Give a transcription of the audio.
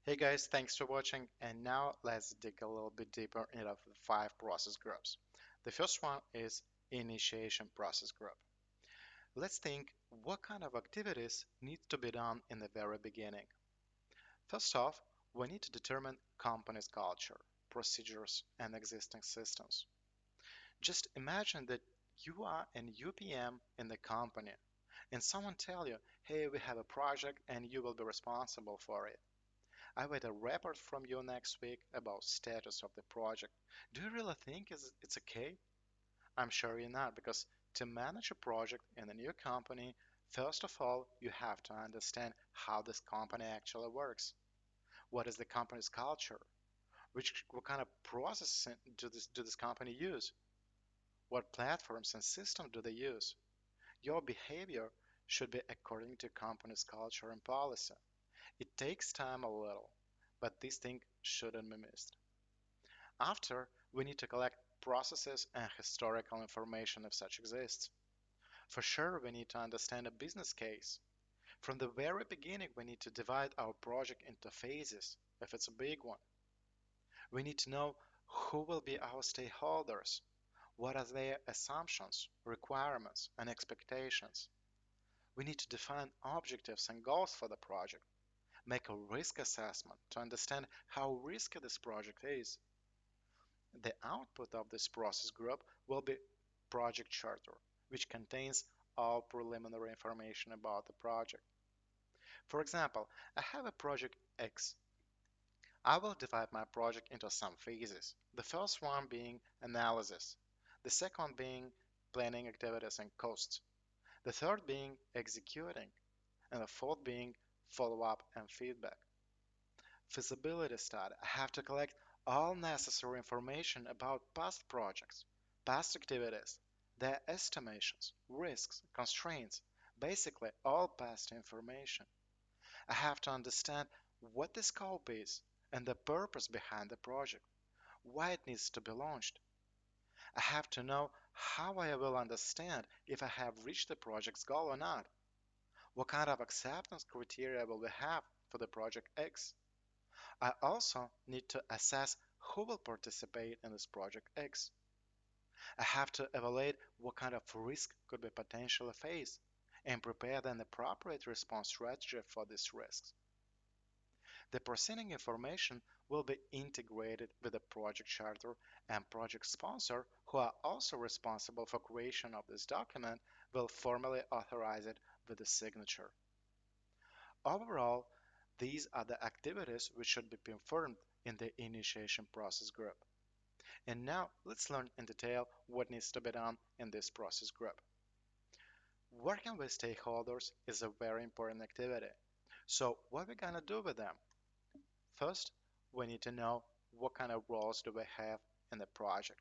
Hey guys, thanks for watching. And now let's dig a little bit deeper into the five process groups. The first one is initiation process group. Let's think what kind of activities need to be done in the very beginning. First off, we need to determine company's culture, procedures, and existing systems. Just imagine that you are an UPM in the company and someone tell you, hey, we have a project and you will be responsible for it. I wait a report from you next week about status of the project. Do you really think it's okay? I'm sure you're not, because to manage a project in a new company, first of all, you have to understand how this company actually works. What is the company's culture? What kind of processes do this company use? What platforms and systems do they use? Your behavior should be according to company's culture and policy. It takes time a little, but this thing shouldn't be missed. After, we need to collect processes and historical information if such exists. For sure, we need to understand a business case. From the very beginning, we need to divide our project into phases if it's a big one. We need to know who will be our stakeholders, what are their assumptions, requirements, and expectations. We need to define objectives and goals for the project, make a risk assessment to understand how risky this project is. The output of this process group will be project charter, which contains all preliminary information about the project. For example, I have a project X. I will divide my project into some phases. The first one being analysis, the second being planning activities and costs, the third being executing, and the fourth being follow-up and feedback. Feasibility study. I have to collect all necessary information about past projects, past activities, their estimations, risks, constraints, basically all past information. I have to understand what the scope is and the purpose behind the project, why it needs to be launched. I have to know how I will understand if I have reached the project's goal or not. What kind of acceptance criteria will we have for the project X? I also need to assess who will participate in this project X. I have to evaluate what kind of risk could be potentially faced and prepare an appropriate response strategy for these risks. The preceding information will be integrated with the project charter, and project sponsor, who are also responsible for creation of this document, will formally authorize it with a signature. Overall, these are the activities which should be performed in the initiation process group. And now let's learn in detail what needs to be done in this process group. Working with stakeholders is a very important activity. So what we're gonna do with them? First, we need to know what kind of roles do we have in the project.